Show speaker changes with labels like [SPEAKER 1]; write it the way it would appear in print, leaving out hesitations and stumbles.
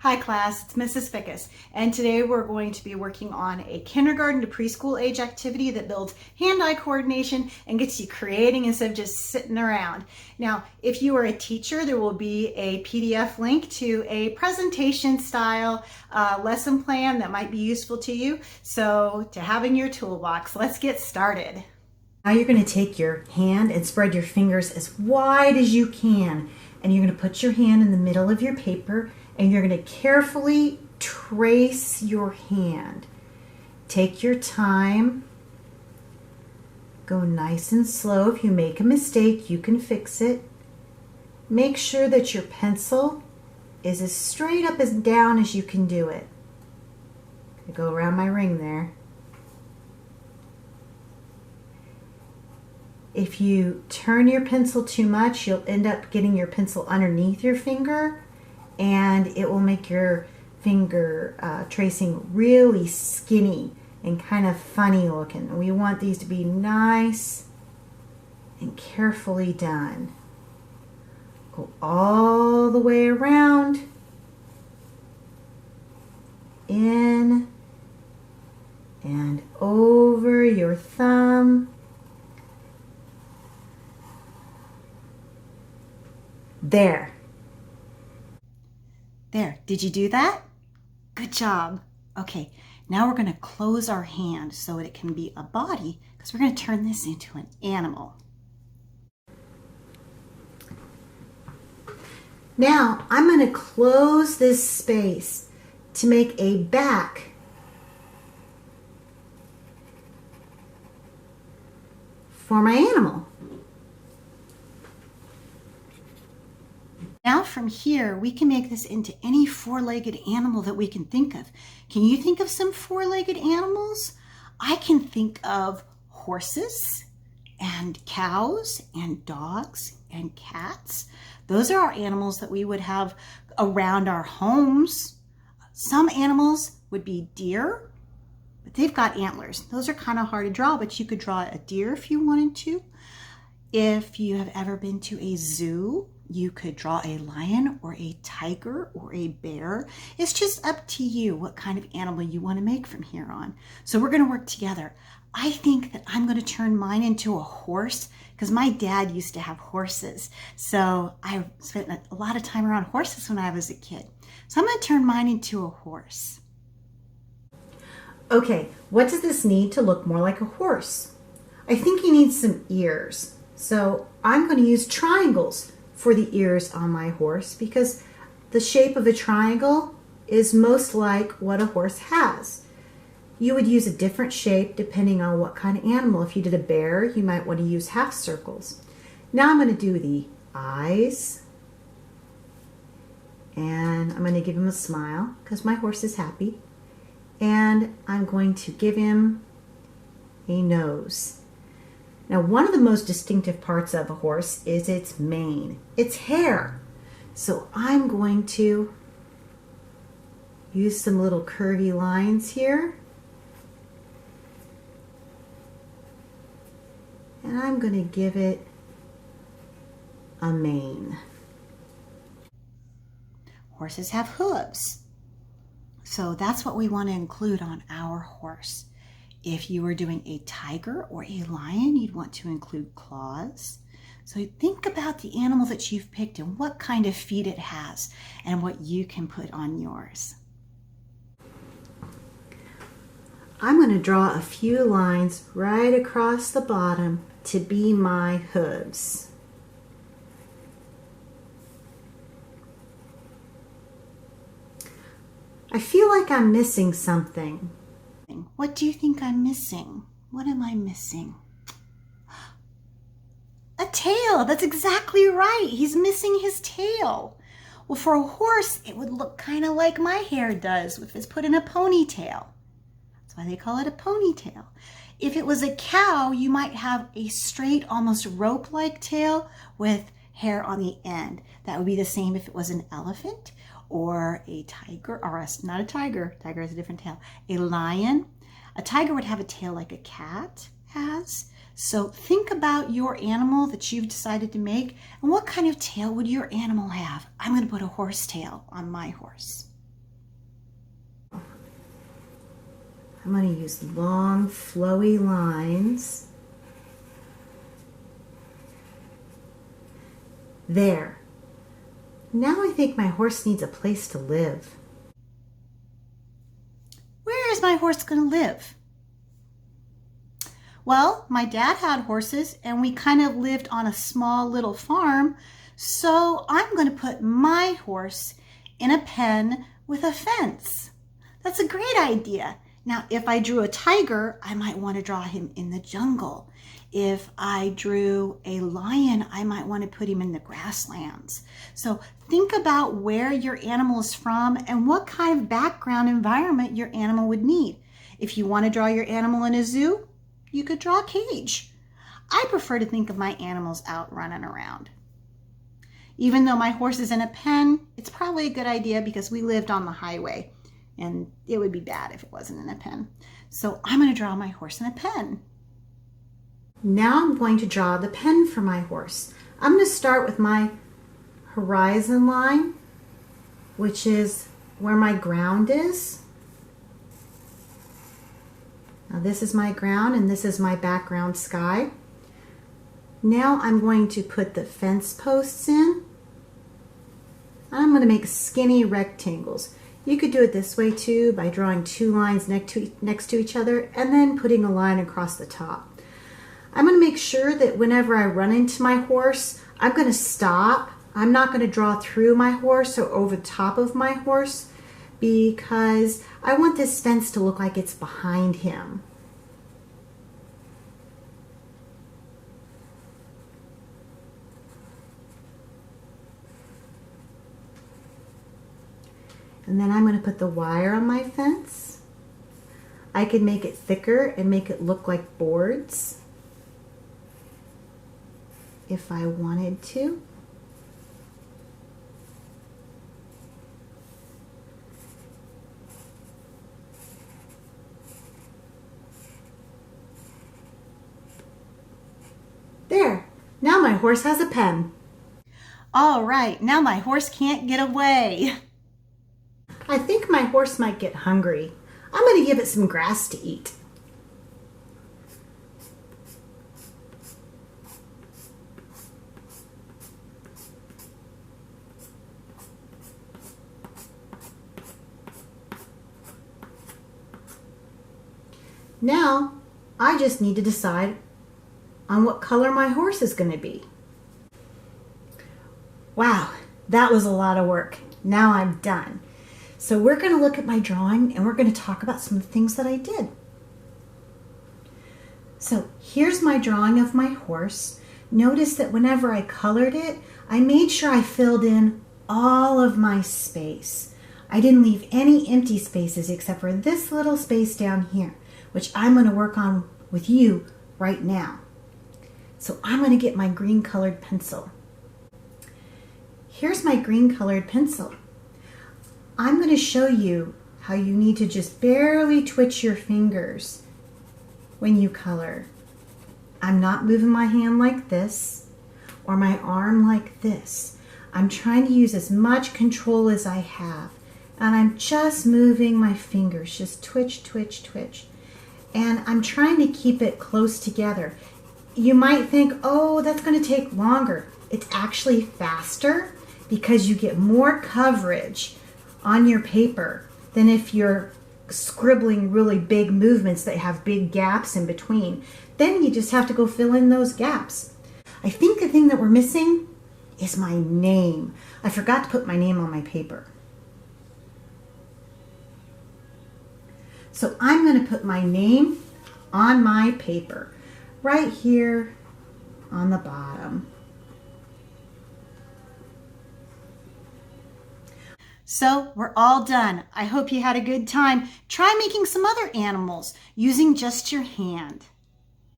[SPEAKER 1] Hi class, it's Mrs. Fickus, and today we're going to be working on a kindergarten to preschool age activity that builds hand-eye coordination and gets you creating instead of just sitting around. Now, if you are a teacher, there will be a PDF link to a presentation style lesson plan that might be useful to you, so to have in your toolbox. Let's get started. Now you're going to take your hand and spread your fingers as wide as you can, and you're going to put your hand in the middle of your paper and you're going to carefully trace your hand. Take your time. Go nice and slow. If you make a mistake, you can fix it. Make sure that your pencil is as straight up and down as you can do it. I go around my ring there. If you turn your pencil too much, you'll end up getting your pencil underneath your finger, and it will make your finger tracing really skinny and kind of funny looking. We want these to be nice and carefully done. Go all the way around, in and over your thumb. There. There, did you do that? Good job. Okay, now we're going to close our hand so it can be a body, because we're going to turn this into an animal. Now, I'm going to close this space to make a back for my animal. Now from here, we can make this into any four-legged animal that we can think of. Can you think of some four-legged animals? I can think of horses and cows and dogs and cats. Those are our animals that we would have around our homes. Some animals would be deer, but they've got antlers. Those are kind of hard to draw, but you could draw a deer if you wanted to. If you have ever been to a zoo, you could draw a lion or a tiger or a bear. It's just up to you what kind of animal you want to make from here on. So we're going to work together. I think that I'm going to turn mine into a horse because my dad used to have horses. So I spent a lot of time around horses when I was a kid. So I'm going to turn mine into a horse. Okay, what does this need to look more like a horse? I think he needs some ears. So I'm going to use triangles for the ears on my horse because the shape of a triangle is most like what a horse has. You would use a different shape depending on what kind of animal. If you did a bear, you might want to use half circles. Now I'm going to do the eyes, and I'm going to give him a smile because my horse is happy, and I'm going to give him a nose. Now, one of the most distinctive parts of a horse is its mane, its hair. So I'm going to use some little curvy lines here. And I'm going to give it a mane. Horses have hooves. So that's what we want to include on our horse. If you were doing a tiger or a lion, you'd want to include claws. So think about the animal that you've picked and what kind of feet it has and what you can put on yours. I'm going to draw a few lines right across the bottom to be my hooves. I feel like I'm missing something. What do you think I'm missing? What am I missing? A tail. That's exactly right. He's missing his tail. Well, for a horse, it would look kind of like my hair does if it's put in a ponytail. That's why they call it a ponytail. If it was a cow, you might have a straight, almost rope-like tail with hair on the end. That would be the same if it was an elephant or a tiger, or not a tiger. Tiger has a different tail. A lion. A tiger would have a tail like a cat has. So think about your animal that you've decided to make and what kind of tail would your animal have? I'm going to put a horse tail on my horse. I'm going to use long, flowy lines. There. Now I think my horse needs a place to live. Where is my horse going to live? Well, my dad had horses and we kind of lived on a small little farm, so I'm going to put my horse in a pen with a fence. That's a great idea. Now, if I drew a tiger, I might want to draw him in the jungle. If I drew a lion, I might want to put him in the grasslands. So think about where your animal is from and what kind of background environment your animal would need. If you want to draw your animal in a zoo, you could draw a cage. I prefer to think of my animals out running around. Even though my horse is in a pen, it's probably a good idea because we lived on the highway and it would be bad if it wasn't in a pen. So I'm going to draw my horse in a pen. Now I'm going to draw the pen for my horse. I'm going to start with my horizon line, which is where my ground is. Now this is my ground and this is my background sky. Now I'm going to put the fence posts in. I'm going to make skinny rectangles. You could do it this way too, by drawing two lines next to each other and then putting a line across the top. I'm going to make sure that whenever I run into my horse, I'm going to stop. I'm not going to draw through my horse or over the top of my horse because I want this fence to look like it's behind him. And then I'm going to put the wire on my fence. I could make it thicker and make it look like boards if I wanted to. There, now my horse has a pen. All right, now my horse can't get away. I think my horse might get hungry. I'm going to give it some grass to eat. Now, I just need to decide on what color my horse is going to be. Wow, that was a lot of work. Now I'm done. So we're going to look at my drawing and we're going to talk about some of the things that I did. So here's my drawing of my horse. Notice that whenever I colored it, I made sure I filled in all of my space. I didn't leave any empty spaces except for this little space down here, which I'm going to work on with you right now. So I'm going to get my green colored pencil. Here's my green colored pencil. I'm going to show you how you need to just barely twitch your fingers when you color. I'm not moving my hand like this or my arm like this. I'm trying to use as much control as I have. And I'm just moving my fingers, just twitch, twitch, twitch. And I'm trying to keep it close together. You might think, oh, that's going to take longer. It's actually faster because you get more coverage on your paper than if you're scribbling really big movements that have big gaps in between. Then you just have to go fill in those gaps. I think the thing that we're missing is my name. I forgot to put my name on my paper. So I'm going to put my name on my paper right here on the bottom. So we're all done. I hope you had a good time. Try making some other animals using just your hand.